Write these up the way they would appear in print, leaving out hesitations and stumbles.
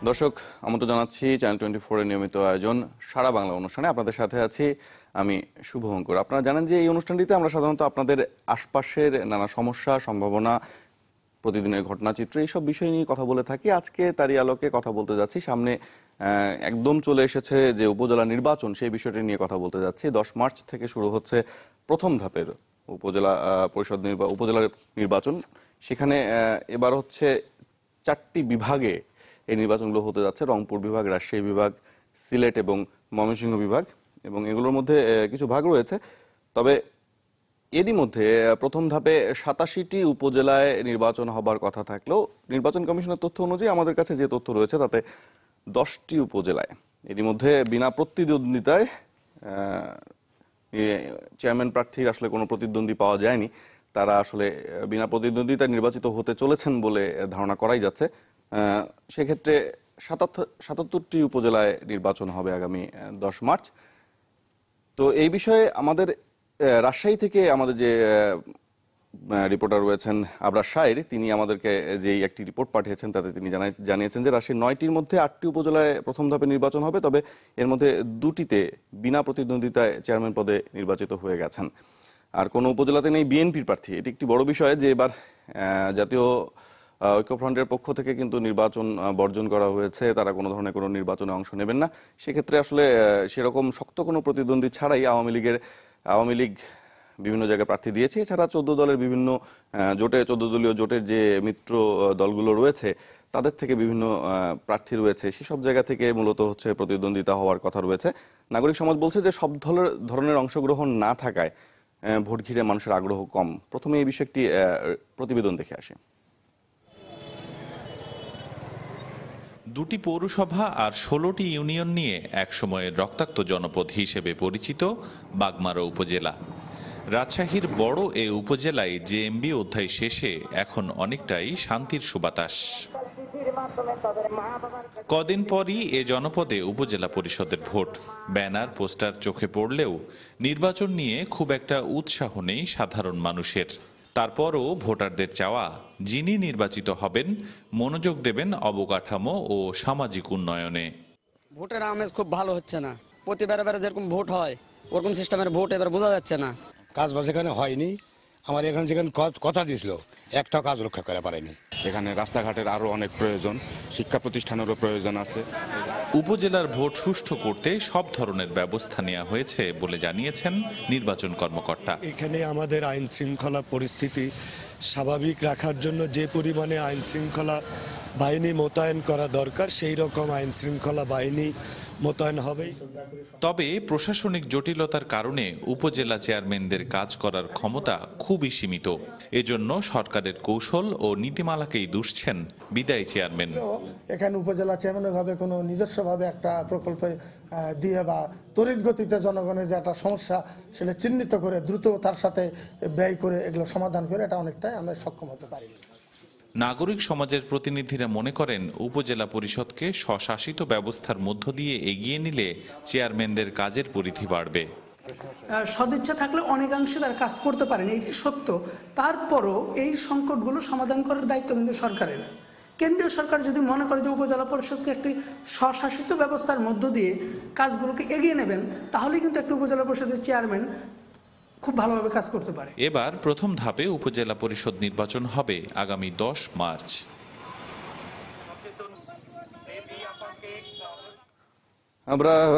দর্শক, আমন্ত্রণ জানাচ্ছি চ্যানেল 24 এর নিয়মিত আয়োজন সারা বাংলা অনুষ্ঠানে। আপনাদের সাথে আছি আমি শুভঙ্কর। আপনারা জানেন যে এই অনুষ্ঠানটিতে আমরা সাধারণত আপনাদের আশপাশের নানা সমস্যা, সম্ভাবনা, প্রতিদিনের ঘটনাচিত্র এইসব বিষয় নিয়ে কথা বলে থাকি। আজকে তারই আলোকে কথা বলতে যাচ্ছি। সামনে একদম চলে এসেছে যে উপজেলা নির্বাচন, সেই বিষয়টি নিয়ে কথা বলতে যাচ্ছি। 10 মার্চ থেকে শুরু হচ্ছে প্রথম ধাপের উপজেলা পরিষদ উপজেলার নির্বাচন। সেখানে এবার হচ্ছে 4টি বিভাগে এই নির্বাচনগুলো হতে যাচ্ছে: রংপুর বিভাগ, রাজশাহী বিভাগ, সিলেট এবং ময়মনসিংহ বিভাগ। এবং এগুলোর মধ্যে কিছু ভাগ রয়েছে। তবে এরই মধ্যে প্রথম ধাপে 87টি উপজেলায় নির্বাচন হবার কথা থাকলেও নির্বাচন কমিশনের তথ্য অনুযায়ী আমাদের কাছে যে তথ্য রয়েছে তাতে 10টি উপজেলায় এরই মধ্যে বিনা প্রতিদ্বন্দ্বিতায় চেয়ারম্যান প্রার্থীর আসলে কোনো প্রতিদ্বন্দ্বী পাওয়া যায়নি। তারা আসলে বিনা প্রতিদ্বন্দ্বিতায় নির্বাচিত হতে চলেছেন বলে ধারণা করাই যাচ্ছে। সেক্ষেত্রে 77টি উপজেলায় নির্বাচন হবে আগামী 10 মার্চ। তো এই বিষয়ে আমাদের রাজশাহী থেকে আমাদের যে রিপোর্টার রয়েছেন আবরার শাহের, তিনি আমাদেরকে যেই একটি রিপোর্ট পাঠিয়েছেন তাতে তিনি জানিয়েছেন যে রাজশাহীর 9টির মধ্যে 8টি উপজেলায় প্রথম ধাপে নির্বাচন হবে। তবে এর মধ্যে 2টিতে বিনা প্রতিদ্বন্দ্বিতায় চেয়ারম্যান পদে নির্বাচিত হয়ে গেছেন। আর কোনো উপজেলাতে নেই বিএনপির প্রার্থী। এটি একটি বড় বিষয় যে এবার জাতীয় ঐক্যফ্রন্টের পক্ষ থেকে কিন্তু নির্বাচন বর্জন করা হয়েছে। তারা কোনো ধরনের কোনো নির্বাচনে অংশ নেবেন না। সেক্ষেত্রে আসলে সেরকম শক্ত কোনো প্রতিদ্বন্দ্বী ছাড়াই আওয়ামী লীগ বিভিন্ন জায়গায় প্রার্থী দিয়েছে। এছাড়া 14 দলের বিভিন্ন জোটে 14 দলীয় জোটের যে মিত্র দলগুলো রয়েছে তাদের থেকে বিভিন্ন প্রার্থী রয়েছে। সেসব জায়গা থেকে মূলত হচ্ছে প্রতিদ্বন্দ্বিতা হওয়ার কথা রয়েছে। নাগরিক সমাজ বলছে যে সব ধরনের অংশগ্রহণ না থাকায় ভোট ঘিরে মানুষের আগ্রহ কম। প্রথমে এই বিষয়ে একটি প্রতিবেদন দেখে আসি। 2টি পৌরসভা আর 16টি ইউনিয়ন নিয়ে একসময়ের রক্তাক্ত জনপদ হিসেবে পরিচিত বাগমারা উপজেলা। রাজশাহীর বড় এ উপজেলায় জেএমবি অধ্যায় শেষে এখন অনেকটাই শান্তির সুবাতাস। কদিন পরই এ জনপদে উপজেলা পরিষদের ভোট। ব্যানার পোস্টার চোখে পড়লেও নির্বাচন নিয়ে খুব একটা উৎসাহ নেই সাধারণ মানুষের। তারপরও ভোটারদের চাওয়া, যিনি নির্বাচিত হবেন মনোযোগ দেবেন অবকাঠামো ও সামাজিক উন্নয়নে। ভোটের আমেজ খুব ভালো হচ্ছে না। প্রতিবার যেরকম ভোট হয় ওরকম সিস্টেমের ভোট এবার বোঝা যাচ্ছে না। কাজ বাজ এখানে হয়নি। আমার এখানে যেখানে কথা দিয়েছিল একটা কাজ রক্ষা করে পারেনি। এখানে রাস্তাঘাটের আরো অনেক প্রয়োজন, শিক্ষা প্রতিষ্ঠানেরও প্রয়োজন আছে। উপজেলার ভোট সুষ্ঠু করতে সব ধরনের ব্যবস্থা নেওয়া হয়েছে বলে জানিয়েছেন নির্বাচন কর্মকর্তা। এখানে আমাদের আইন শৃঙ্খলা পরিস্থিতি স্বাভাবিক রাখার জন্য যে পরিমাণে আইন শৃঙ্খলা বাহিনী মোতায়েন করা দরকার সেই রকম আইন শৃঙ্খলা বাহিনী মোতায়েন হবেই। তবে প্রশাসনিক জটিলতার কারণে উপজেলা চেয়ারম্যানদের কাজ করার ক্ষমতা খুবই সীমিত। এজন্য সরকারের কৌশল ও নীতিমালাকেই দুষছেন বিদায়ী চেয়ারম্যান। এখানে উপজেলা চেয়ারম্যান ভাবে কোনো নিজস্বভাবে একটা প্রকল্প দিয়ে বা তড়িৎ গতিতে জনগণের যে একটা সমস্যা সেটা চিহ্নিত করে দ্রুত তার সাথে ব্যয় করে এগুলো সমাধান করে এটা অনেকটাই আমরা সক্ষম হতে পারি। নাগরিক সমাজের প্রতিনিধিরা মনে করেন উপজেলা পরিষদকে স্বশাসিত ব্যবস্থার মধ্য দিয়ে এগিয়ে নিলে চেয়ারম্যানদের কাজের পরিধি বাড়বে। সদিচ্ছা থাকলে অনেকাংশে তারা কাজ করতে পারেন, এটি সত্য। তারপরও এই সংকটগুলো সমাধান করার দায়িত্ব কিন্তু সরকারের। কেন্দ্রীয় সরকার যদি মনে করে যে উপজেলা পরিষদকে একটি স্বশাসিত ব্যবস্থার মধ্য দিয়ে কাজগুলোকে এগিয়ে নেবেন, তাহলেই কিন্তু একটি উপজেলা পরিষদের চেয়ারম্যান খুব ভালোভাবে কাজ করতে পারে। এবার প্রথম ধাপে উপজেলা পরিষদ নির্বাচন হবে আগামী 10 মার্চ।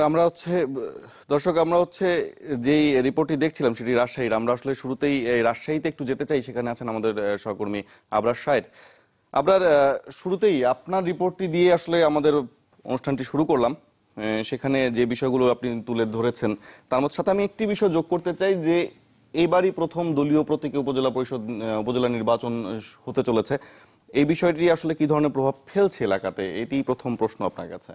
আমরা হচ্ছে দর্শক, আমরা হচ্ছে যেই রিপোর্টটি দেখছিলাম সেটি রাজশাহীর। আমরা আসলে শুরুতেই রাজশাহীতে একটু যেতে চাই। সেখানে আছেন আমাদের সহকর্মী আবরার শাহের। আবরার, শুরুতেই আপনার রিপোর্টটি দিয়ে আসলে আমাদের অনুষ্ঠানটি শুরু করলাম। সেখানে যে বিষয়গুলো আপনি তুলে ধরেছেন তার মধ্যে সাথে আমি একটি বিষয় যোগ করতে চাই যে এইবারই প্রথম দলীয় প্রতীকে উপজেলা নির্বাচন হতে চলেছে। এই বিষয়টি আসলে কি ধরনের প্রভাব ফেলছে এলাকাতে, এটি প্রথম প্রশ্ন আপনার কাছে।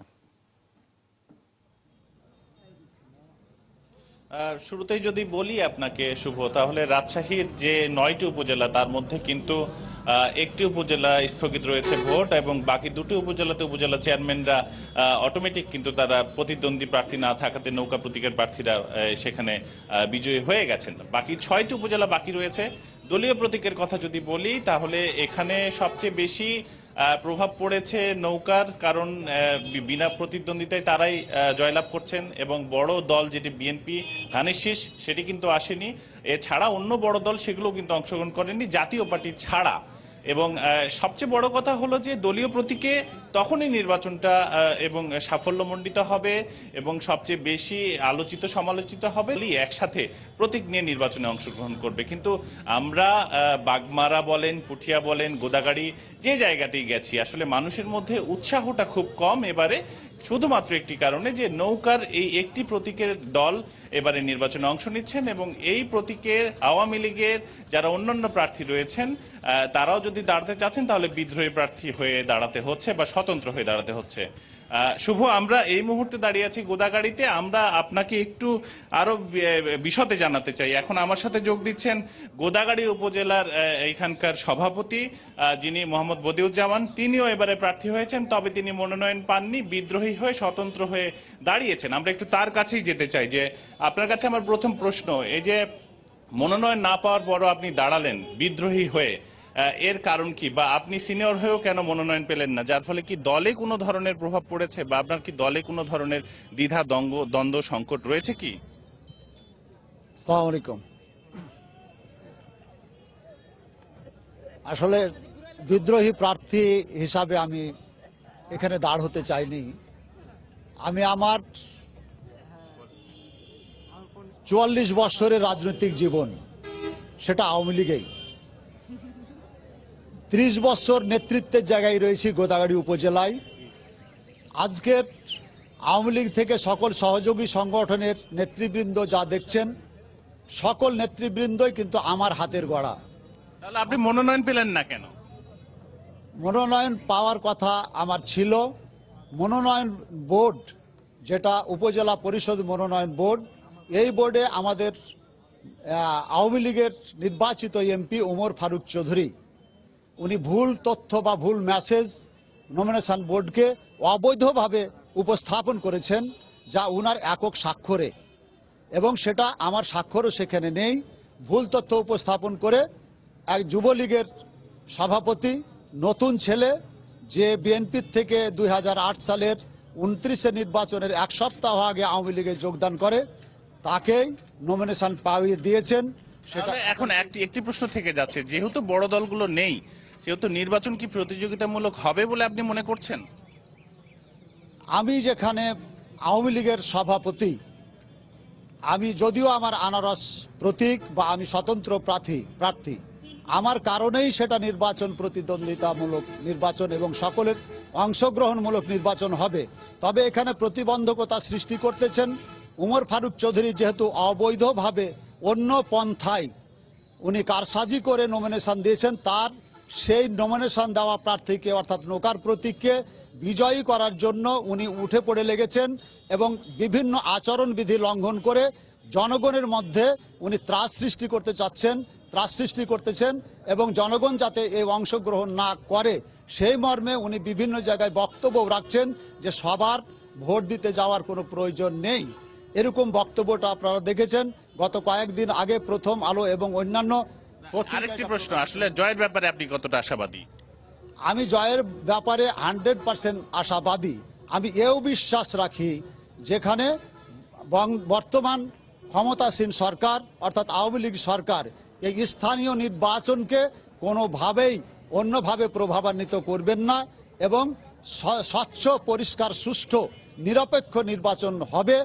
শুরুতেই যদি বলি আপনাকে শুভ, তাহলে রাজশাহীর যে 9টি উপজেলা তার মধ্যে কিন্তু একটি উপজেলা স্থগিত রয়েছে ভোট, এবং বাকি 2টি উপজেলাতে উপজেলা চেয়ারম্যানরা অটোমেটিক কিন্তু তারা প্রতিদ্বন্দ্বী প্রার্থী না থাকাতে নৌকা প্রতীকের প্রার্থীরা সেখানে বিজয়ী হয়ে গেছেন। বাকি 6টি উপজেলা বাকি রয়েছে। দলীয় প্রতীকের কথা যদি বলি তাহলে এখানে সবচেয়ে বেশি প্রভাব পড়েছে নৌকার, কারণ বিনা প্রতিদ্বন্দ্বিতায় তারাই জয়লাভ করছেন এবং বড় দল যেটি বিএনপি ধানের শীষ সেটি কিন্তু আসেনি। এছাড়া অন্য বড় দল সেগুলো কিন্তু অংশগ্রহণ করেনি জাতীয় পার্টি ছাড়া। এবং সবচেয়ে বড় কথা হলো যে দলীয় প্রতীকে তখনই নির্বাচনটা এবং সাফল্যমণ্ডিত হবে এবং সবচেয়ে বেশি আলোচিত সমালোচিত হবে একসাথে প্রতীক নিয়ে নির্বাচনে অংশগ্রহণ করবে। কিন্তু আমরা বাগমারা বলেন, পুঠিয়া বলেন, গোদাগাড়ি যে জায়গাতেই গেছি আসলে মানুষের মধ্যে উৎসাহটা খুব কম এবারে, শুধুমাত্র একটি কারণে যে নৌকার এই একটি প্রতীকের দল এবারে নির্বাচনে অংশ নিচ্ছেন এবং এই প্রতীকের আওয়ামী লীগের যারা অন্যান্য প্রার্থী রয়েছেন তারাও যদি দাঁড়াতে চাচ্ছেন তাহলে বিদ্রোহী প্রার্থী হয়ে দাঁড়াতে হচ্ছে বা স্বতন্ত্র হয়ে দাঁড়াতে হচ্ছে। শুভ, আমরা এই মুহূর্তে দাঁড়িয়ে আছি গোদাগাড়িতে। আমরা আপনাকে একটু আরো বিশদে জানাতে চাই। এখন আমার সাথে যোগ দিচ্ছেন গোদাগাড়ি উপজেলার এখানকার সভাপতি যিনি মোহাম্মদ বদিউজ্জামান। তিনিও এবারে প্রার্থী হয়েছেন, তবে তিনি মনোনয়ন পাননি, বিদ্রোহী হয়ে স্বতন্ত্র হয়ে দাঁড়িয়েছেন। আমরা একটু তার কাছেই যেতে চাই যে আপনার কাছে আমার প্রথম প্রশ্ন, এই যে মনোনয়ন না পাওয়ার পরও আপনি দাঁড়ালেন বিদ্রোহী হয়ে, এর কারণ কি? বা আপনি সিনিয়র হয়েও কেন মনোনয়ন পেলেন না? যার ফলে কি দলে কোনো ধরনের প্রভাব পড়েছে বা আপনার কি দলে কোনো ধরনের দ্বিধা দ্বন্দ্ব সংকট রয়েছে কি? আসসালামু আলাইকুম। আসলে বিদ্রোহী প্রার্থী হিসাবে আমি এখানে দাঁড় হতে চাইনি। আমি আমার ৪৪ বছরের রাজনৈতিক জীবন সেটা আওয়ামী লীগেই, ৩০ বছর নেতৃত্বের জায়গায় রয়েছি গোদাগাড়ি উপজেলায়। আজকের আওয়ামী লীগ থেকে সকল সহযোগী সংগঠনের নেতৃবৃন্দ যা দেখছেন, সকল নেতৃবৃন্দই কিন্তু আমার হাতের গড়া। তাহলে আপনি মনোনয়ন পেলেন না কেন? মনোনয়ন পাওয়ার কথা আমার ছিল। মনোনয়ন বোর্ড, যেটা উপজেলা পরিষদ মনোনয়ন বোর্ড, এই বোর্ডে আমাদের আওয়ামী লীগের নির্বাচিত এমপি ওমর ফারুক চৌধুরী উনি ভুল তথ্য বা ভুল মেসেজ নমিনেশন বোর্ডকে অবৈধভাবে উপস্থাপন করেছেন, যা উনার একক স্বাক্ষরে, এবং সেটা আমার স্বাক্ষরও সেখানে নেই। ভুল তথ্য উপস্থাপন করে এক যুবলীগের সভাপতি, নতুন ছেলে, যে বিএনপির থেকে 2008 সালের 29 নির্বাচনের এক সপ্তাহ আগে আওয়ামী লীগে যোগদান করে, তাকেই নমিনেশন পাইয়ে দিয়েছেন। সেটা এখন একটি প্রশ্ন থেকে যাচ্ছে, যেহেতু বড় দলগুলো নেই সেহেতু নির্বাচন কি প্রতিযোগিতামূলক হবে বলে আপনি মনে করছেন? আমি যেখানে আওয়ামী লীগের সভাপতি, আমি যদিও আমার আনারস প্রতীক বা আমি স্বতন্ত্র প্রার্থী, আমার কারণেই সেটা নির্বাচন প্রতিদ্বন্দ্বিতামূলক নির্বাচন এবং সকলের অংশগ্রহণমূলক নির্বাচন হবে। তবে এখানে প্রতিবন্ধকতা সৃষ্টি করতেছেন ওমর ফারুক চৌধুরী, যেহেতু অবৈধভাবে অন্য পন্থায় উনি কারসাজি করে নমিনেশন দিয়েছেন, তার সেই নমিনেশন দেওয়া প্রার্থীকে অর্থাৎ নৌকার প্রতীককে বিজয়ী করার জন্য উনি উঠে পড়ে লেগেছেন এবং বিভিন্ন আচরণবিধি লঙ্ঘন করে জনগণের মধ্যে উনি ত্রাস সৃষ্টি করতেছেন এবং জনগণ যাতে এই অংশগ্রহণ না করে সেই মর্মে উনি বিভিন্ন জায়গায় বক্তব্য রাখছেন যে সবার ভোট দিতে যাওয়ার কোনো প্রয়োজন নেই। এরকম বক্তব্যটা আপনারা দেখেছেন গত কয়েকদিন আগে প্রথম আলো এবং অন্যান্য। আরেকটি প্রশ্ন, আসলে জয়ের ব্যাপারে আপনি কতটা আশাবাদী? আমি জয়ের ব্যাপারে 100% আশাবাদী। আমি এও বিশ্বাস রাখি, যেখানে বর্তমান ক্ষমতাসীন সরকার অর্থাৎ আওয়ামী লীগ সরকার এই স্থানীয় নির্বাচনকে কোনোভাবেই অন্যভাবে প্রভাবান্বিত করবেন না এবং স্বচ্ছ, পরিষ্কার, সুষ্ঠু, নিরপেক্ষ নির্বাচন হবে।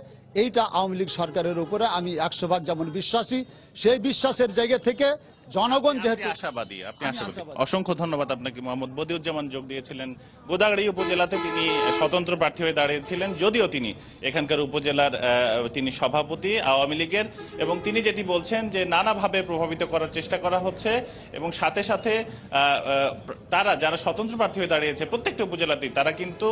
এইটা আওয়ামী লীগ সরকারের উপরে আমি 100% যেমন বিশ্বাসী, সেই বিশ্বাসের জায়গা থেকে জনগণ যেহেতু আশাবাদী। আপনি আশাবাদী। অসংখ্য ধন্যবাদ আপনাকে। মোহাম্মদ বদিউজ্জামান যোগ দিয়েছিলেন গোদাগাড়ি উপজেলাতে, তিনি স্বতন্ত্র প্রার্থী হয়ে দাঁড়িয়েছিলেন, যদিও তিনি এখানকার উপজেলার তিনি সভাপতি আওয়ামী লীগের, এবং তিনি যেটি বলছেন যে নানাভাবে প্রভাবিত করার চেষ্টা করা হচ্ছে এবং সাথে সাথে তারা যারা স্বতন্ত্র প্রার্থী হয়ে দাঁড়িয়েছে প্রত্যেকটা উপজেলাতেই তারা কিন্তু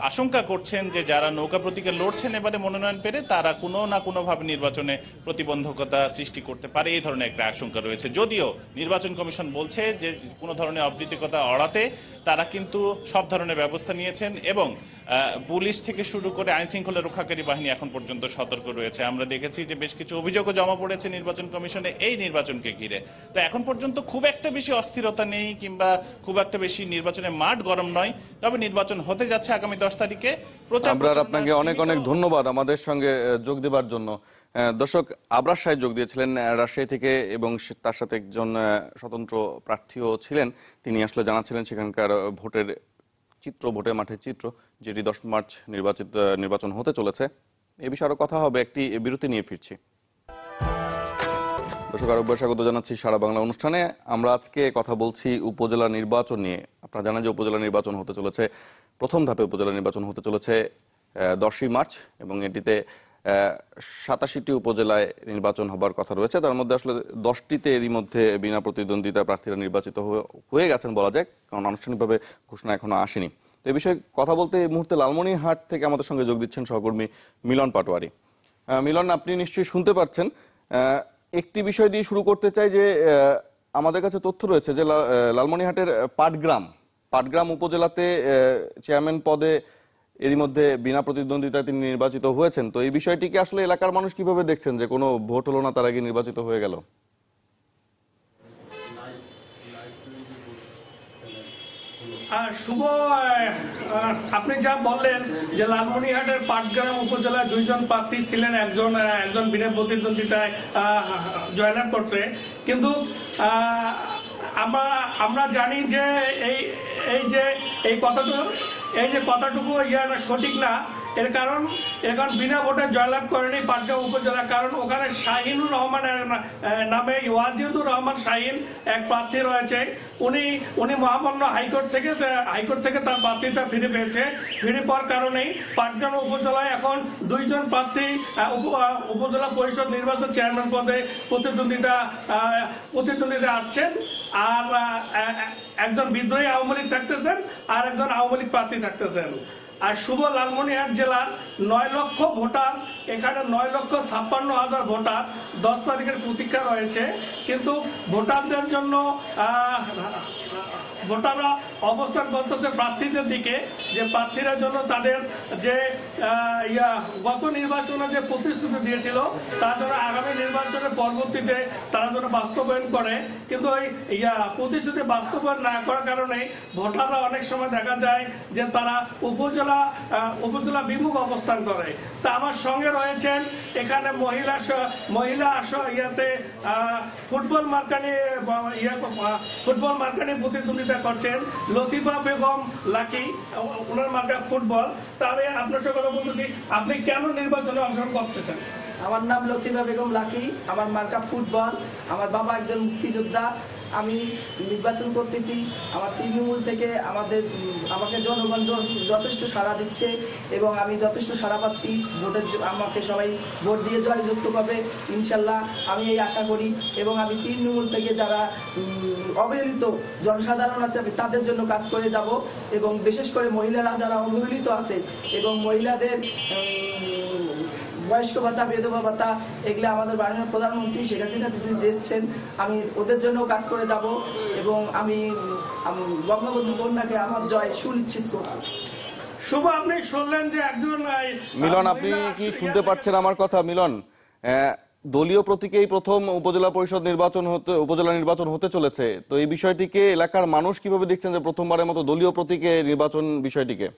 আশঙ্কা করছেন যে যারা নৌকা প্রতীকে লড়ছেন এবারে মনোনয়ন পেলে তারা কোনো না কোনোভাবে নির্বাচনে প্রতিবন্ধকতা সৃষ্টি করতে পারে, এই ধরনের একটা আশঙ্কা রয়েছে। যদিও নির্বাচন কমিশন বলছে যে কোনো ধরনের অপ্রীতিকতা এড়াতে তারা কিন্তু সব ধরনের ব্যবস্থা নিয়েছেন এবং পুলিশ থেকে শুরু করে আইন শৃঙ্খলা রক্ষাকারী বাহিনী এখন পর্যন্ত সতর্ক রয়েছে। আমরা দেখেছি যে বেশ কিছু অভিযোগও জমা পড়েছে নির্বাচন কমিশনে এই নির্বাচনকে ঘিরে। তো এখন পর্যন্ত খুব একটা বেশি অস্থিরতা নেই কিংবা খুব একটা বেশি নির্বাচনের মাঠ গরম নয়, তবে নির্বাচন হতে যাচ্ছে আগামী 10 তারিখে। আবরার, আপনাকে অনেক অনেক ধন্যবাদ আমাদের সঙ্গে যোগ দেবার জন্য। দর্শক, আবরার সাহেব যোগ দিয়েছিলেন রাজশাহী থেকে এবং তার সাথে একজন স্বতন্ত্র প্রার্থীও ছিলেন। তিনি আসলে জানাচ্ছিলেন সেখানকার ভোটের চিত্র, ভোটের মাঠের চিত্র, যেটি 10 মার্চ নির্বাচন হতে চলেছে। এ বিষয়ে আরো কথা হবে, একটি বিরতি নিয়ে ফিরছি। দর্শক, আরো স্বাগত জানাচ্ছি সারা বাংলা অনুষ্ঠানে। আমরা আজকে কথা বলছি উপজেলা নির্বাচন নিয়ে। আপনারা জানেন যে উপজেলা নির্বাচন হতে চলেছে, প্রথম ধাপে উপজেলা নির্বাচন হতে চলেছে 10ই মার্চ এবং এটিতে 87টি উপজেলায় নির্বাচন হবার কথা রয়েছে। তার মধ্যে আসলে 10টিতে এরই মধ্যে বিনা প্রতিদ্বন্দ্বিতা প্রার্থীরা নির্বাচিত হয়ে গেছেন বলা যায়, কারণ আনুষ্ঠানিকভাবে ঘোষণা এখনো আসেনি। তো এই বিষয়ে কথা বলতে এই মুহূর্তে লালমনিরহাট থেকে আমাদের সঙ্গে যোগ দিচ্ছেন সহকর্মী মিলন পাটোয়ারি। মিলন, আপনি নিশ্চয়ই শুনতে পাচ্ছেন। একটি বিষয় দিয়ে শুরু করতে চাই যে আমাদের কাছে তথ্য রয়েছে যে লালমনিরহাটের পাটগ্রাম উপজেলাতে চেয়ারম্যান পদে এরই মধ্যে বিনা প্রতিদ্বন্দ্বিতায় তিনি নির্বাচিত হয়েছেন। তো এই বিষয়টিকে আসলে এলাকার মানুষ কিভাবে দেখছেন যে কোনো ভোট হলো না, তার আগে নির্বাচিত হয়ে গেল? শুভ, আপনি যা বললেন যে লালমনিরহাটের পাটগ্রাম উপজেলায় 2 জন প্রার্থী ছিলেন, একজন বিনা প্রতিদ্বন্দ্বিতায় জয়লাভ করছে, কিন্তু আমরা জানি যে এই কথাটুকু সঠিক না। এর কারণ এখন বিনা ভোটে জয়লাভ করেনি পাটগ্রাম উপজেলা, কারণ ওখানে শাহিনুর রহমানের নামে ওয়াজিদুর রহমান শাহিন এক প্রার্থী রয়েছে। উনি মহামান্য হাইকোর্ট থেকে তার প্রার্থীটা ফিরে পেয়েছে। ফিরে পাওয়ার কারণেই পাটগ্রাম উপজেলায় এখন 2 জন প্রার্থী উপজেলা পরিষদ নির্বাচন চেয়ারম্যান পদে প্রতিদ্বন্দ্বিতা আসছেন। আর একজন বিদ্রোহী আওয়ামী লীগ থাকতেছেন আর একজন আওয়ামী লীগ প্রার্থী থাকতেছেন। আর শুভ, লালমনিরহাট জেলার 9 লক্ষ ভোটার, এখানে 9,56,000 ভোটার 10 তারিখের প্রতীক্ষা রয়েছে, কিন্তু ভোটারদের জন্য ভোটাররা অবস্থান করতেছে প্রার্থীদের দিকে, যে প্রার্থীরা জন্য তাদের যে গত নির্বাচনে যে প্রতিশ্রুতি দিয়েছিল তার জন্য আগামী নির্বাচনের পরবর্তীতে তারা যেন বাস্তবায়ন করে, কিন্তু ওই প্রতিশ্রুতি বাস্তবায়ন না করার কারণে ভোটাররা অনেক সময় দেখা যায় যে তারা উপজেলা বিমুখ অবস্থান করে। তা আমার সঙ্গে রয়েছেন এখানে মহিলা ফুটবল মার্কা নিয়ে প্রতিদ্বন্দ্বিতা করছেন লতিফা বেগম লাকি, ওনার মার্কা ফুটবল। তাহলে আপনার সঙ্গে কথা বলতেছি, আপনি কেন নির্বাচনে অংশগ্রহণ করতে চান? আমার নাম লতিফা বেগম লাকি, আমার মার্কা ফুটবল। আমার বাবা একজন মুক্তিযোদ্ধা। আমি নির্বাচন করতেছি। আমার তৃণমূল থেকে আমাকে জনগণ যথেষ্ট সাড়া দিচ্ছে এবং আমি যথেষ্ট সাড়া পাচ্ছি। আমাকে সবাই ভোট দিয়ে জয়যুক্ত করবে ইনশাল্লাহ, আমি এই আশা করি। এবং আমি তৃণমূল থেকে যারা অবহেলিত জনসাধারণ আছে আমি তাদের জন্য কাজ করে যাব, এবং বিশেষ করে মহিলারা যারা অবহেলিত আছে এবং মহিলাদের বয়স্ক ভাতা, বিধবা ভাতা, এগুলো আমাদের মাননীয় প্রধানমন্ত্রী শেখ হাসিনা দিচ্ছেন। আমি ওদের জন্য কাজ করে যাব এবং আমি বঙ্গবন্ধু কন্যাকে আমার জয় সুনিশ্চিত করব। শুভ, আপনি শুনলেন যে একজন মিলন, আপনি কি শুনতে পাচ্ছেন আমার কথা? মিলন, দলীয় প্রতীকেই প্রথম উপজেলা নির্বাচন হতে চলেছে। তো এই বিষয়টিকে এলাকার মানুষ কিভাবে দেখছেন যে প্রথমবারের মতো দলীয় প্রতীকে নির্বাচন বিষয়টিকে?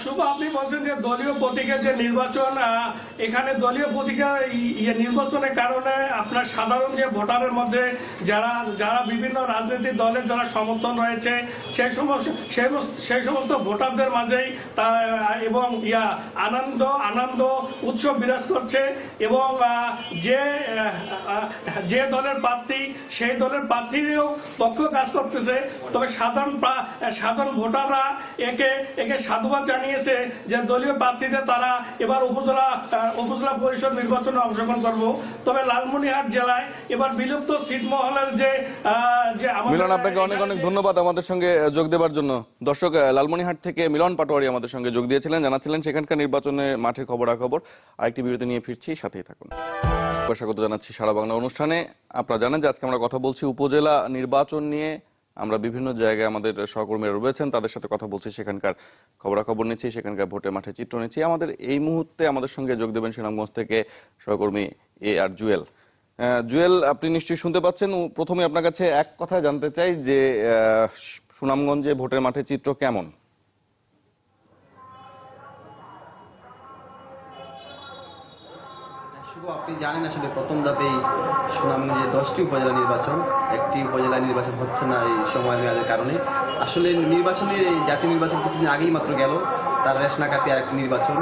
শুভ, আপনি বলছেন যে দলীয় প্রতীকের যে নির্বাচন, এখানে দলীয় প্রতীকের নির্বাচনের কারণে আপনার সাধারণ যে ভোটারের মধ্যে যারা বিভিন্ন রাজনৈতিক দলের যারা সমর্থন রয়েছে সেই সমস্ত ভোটারদের মাঝেই এবং আনন্দ উৎসব বিরাজ করছে। এবং যে দলের প্রার্থী সেই দলের প্রার্থীরও পক্ষ কাজ করতেছে। তবে সাধারণ ভোটাররা একে সাধুবাদ জানিয়েছে যে দলীয় প্রার্থীদের তারা এবার উপজেলা পরিষদ নির্বাচনে অংশগ্রহণ করব। তবে লালমনিরহাট জেলায় এবার বিলুপ্ত ছিটমহলের যে মিলন, আপনাকে অনেক অনেক ধন্যবাদ আমাদের সঙ্গে যোগ দেওয়ার জন্য। দর্শক, লালমনিরহাট থেকে মিলন পাটোয়ারি আমাদের সঙ্গে যোগ দিয়েছিলেন, জানাচ্ছিলেন সেখানকার নির্বাচনে মাঠের খবরাখবর। আরেকটি বিরতি নিয়ে ফিরছি, সাথেই থাকুন। স্বাগত জানাচ্ছি সারা বাংলা অনুষ্ঠানে। আপনারা জানেন যে আজকে আমরা কথা বলছি উপজেলা নির্বাচন নিয়ে। আমরা বিভিন্ন জায়গায় আমাদের সহকর্মীরা রয়েছেন, তাদের সাথে কথা বলছি, সেখানকার খবরাখবর নিচ্ছি, সেখানকার ভোটের মাঠে চিত্র নিচ্ছি। আমাদের এই মুহূর্তে আমাদের সঙ্গে যোগ দেবেন সুনামগঞ্জ থেকে সহকর্মী AR জুয়েল। জুয়েল, আপনি নিশ্চয়ই শুনতে পাচ্ছেন। প্রথমে আপনার কাছে এক কথা জানতে চাই যে সুনামগঞ্জে ভোটের মাঠে চিত্র কেমন? আপনি জানেন আসলে প্রথম ধাপেই সুনামগঞ্জে 10টি উপজেলা নির্বাচন, একটি উপজেলা নির্বাচন হচ্ছে না এই সময় মেয়াদের কারণে। আসলে নির্বাচনে জাতীয় নির্বাচন কিছুদিন আগেই মাত্র গেল, তার রেশনাকাতি আরেকটি নির্বাচন।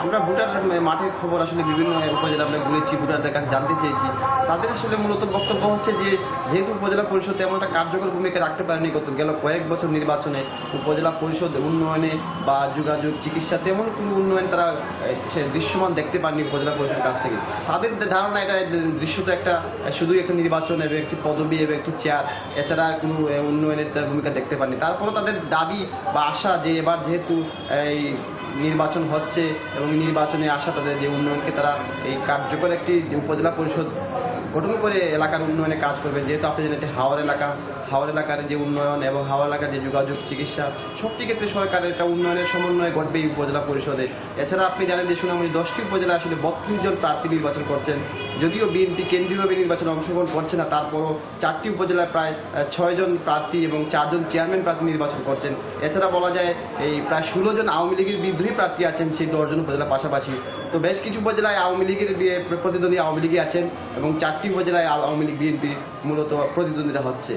আমরা ভোটার মাঠের খবর আসলে বিভিন্ন উপজেলা আমরা ঘুরেছি, ভোটারদের কাছে জানতে চেয়েছি। তাদের আসলে মূলত বক্তব্য হচ্ছে যে যেহেতু উপজেলা পরিষদ তেমন একটা কার্যকর ভূমিকা রাখতে পারেনি গেল কয়েক বছর নির্বাচনে, উপজেলা পরিষদ উন্নয়নে বা যোগাযোগ চিকিৎসা তেমন কোনো উন্নয়ন তারা দৃশ্যমান দেখতে পারেনি উপজেলা পরিষদের কাছ থেকে। তাদের ধারণা এটা দৃশ্যত একটা শুধুই একটা নির্বাচন এবং একটি পদবি এবং একটি চেয়ার, এছাড়া কোনো উন্নয়নের ভূমিকা দেখতে পারেনি। তারপরেও তাদের দাবি বা আশা যে এবার যেহেতু এই নির্বাচন হচ্ছে এবং নির্বাচনে আসা তাদের যে উন্নয়নকে তারা এই কার্যকর একটি উপজেলা পরিষদ গঠন করে এলাকার উন্নয়নে কাজ করবে। যেহেতু আপনি জানেন এটি হাওর এলাকার যে উন্নয়ন এবং হাওর এলাকার যে যোগাযোগ চিকিৎসা সবটি ক্ষেত্রে সরকারের একটা উন্নয়নের সমন্বয় ঘটবে এই উপজেলা পরিষদে। এছাড়া আপনি জানেন যে সুনামগঞ্জ 10টি উপজেলা আসলে 32 জন প্রার্থী নির্বাচন করছেন। যদিও বিএনপি কেন্দ্রীয়ভাবে নির্বাচনে অংশগ্রহণ করছে না, তারপরও 4টি উপজেলায় প্রায় 6 জন প্রার্থী এবং 4 জন চেয়ারম্যান প্রার্থী নির্বাচন করছেন। এছাড়া বলা যায় এই প্রায় 16 জন আওয়ামী লীগের বিদ্রোহী প্রার্থী আছেন সেই 10 জন উপজেলা পাশাপাশি। তো বেশ কিছু উপজেলায় আওয়ামী লীগের প্রতিদ্বন্দ্বী আওয়ামী লীগই আছেন এবং 4টি উপজেলায় আওয়ামী লীগ বিএনপি মূলত প্রতিদ্বন্দ্বিতা হচ্ছে।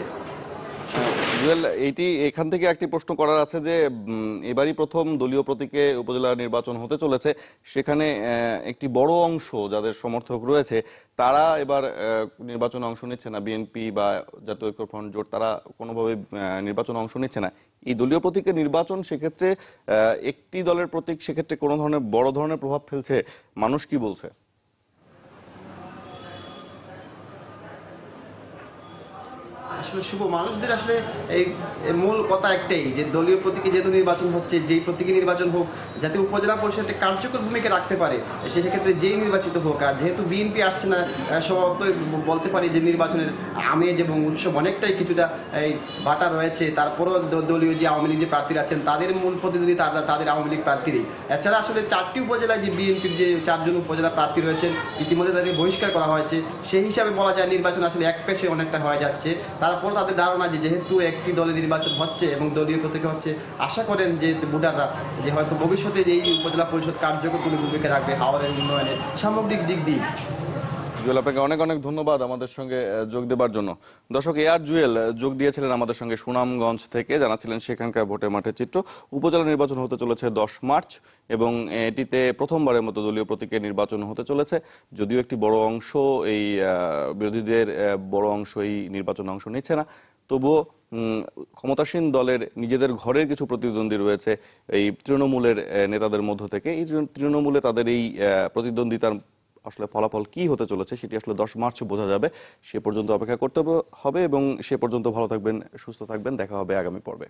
জুয়েল, এখান থেকে একটি প্রশ্ন করার আছে যে এবারই প্রথম দলীয় প্রতীকে উপজেলা নির্বাচন হতে চলেছে, সেখানে একটি বড় অংশ যাদের সমর্থক রয়েছে তারা এবার নির্বাচনে অংশ নিচ্ছে না। বিএনপি বা জাতীয় ঐক্যফ্রন্ট জোট তারা কোনোভাবে নির্বাচনে অংশ নিচ্ছে না। এই দলীয় প্রতীকের নির্বাচন সেক্ষেত্রে একটি দলের প্রতীক সেক্ষেত্রে কোনো ধরনের বড় ধরনের প্রভাব ফেলছে, মানুষ কি বলছে? আসলে শুভ মানুষদের আসলে এই মূল কথা একটাই যে দলীয় প্রতীকে যেহেতু নির্বাচন হচ্ছে, যেই প্রতীকে নির্বাচন হোক যাতে উপজেলা পরিষদে কার্যকর ভূমিকা রাখতে পারে সেক্ষেত্রে যেই নির্বাচিত হোক। আর যেহেতু বিএনপি আসছে না, স্বভাবতই বলতে পারি যে নির্বাচনের আমেজ এবং উৎসব অনেকটাই কিছুটা এই বাটা রয়েছে। তারপরও দলীয় যে আওয়ামী লীগ যে প্রার্থীরা আছেন তাদের মূল প্রতিদ্বন্দ্বী তাদের আওয়ামী লীগ প্রার্থীরই। এছাড়া আসলে 4টি উপজেলায় যে বিএনপির যে 4 জন উপজেলা প্রার্থী রয়েছেন ইতিমধ্যে তাদের বহিষ্কার করা হয়েছে। সেই হিসাবে বলা যায় নির্বাচন আসলে এক পেশে অনেকটা হয়ে যাচ্ছে। তারপর তাদের ধারণা যে যেহেতু একটি দলে নির্বাচন হচ্ছে এবং দলীয় প্রতীকে হচ্ছে, আশা করেন যে ভোটাররা যে হয়তো ভবিষ্যতে যে এই উপজেলা পরিষদ কার্যকর কোনো ভূমিকা রাখবে হাওরের উন্নয়নে সামগ্রিক দিক দিয়ে। জুয়েল, আপনাকে অনেক অনেক ধন্যবাদ আমাদের সঙ্গে যোগ দেবার জন্য। দর্শক, AR জুয়েল যোগ দিয়েছিলেন আমাদের সঙ্গে সুনামগঞ্জ থেকে, জানাচ্ছিলেন সেখানকার ভোটের মাঠের চিত্র। উপজেলা নির্বাচন হতে চলেছে 10 মার্চ এবং এটিতে প্রথমবারের মতো দলীয় প্রতীকে নির্বাচন হতে চলেছে। যদিও একটি বড় অংশ এই বিরোধীদের বড় অংশ এই নির্বাচনে অংশ নিচ্ছে না, তবুও ক্ষমতাসীন দলের নিজেদের ঘরের কিছু প্রতিদ্বন্দ্বী রয়েছে এই তৃণমূলের নেতাদের মধ্য থেকে। এই তৃণমূলে তাদের এই প্রতিদ্বন্দ্বিতার আসলে ফলাফল কি হতে চলেছে সেটি আসলে 10 মার্চ বোঝা যাবে। সে পর্যন্ত অপেক্ষা করতে হবে এবং সে পর্যন্ত ভালো থাকবেন, সুস্থ থাকবেন। দেখা হবে আগামী পর্বে।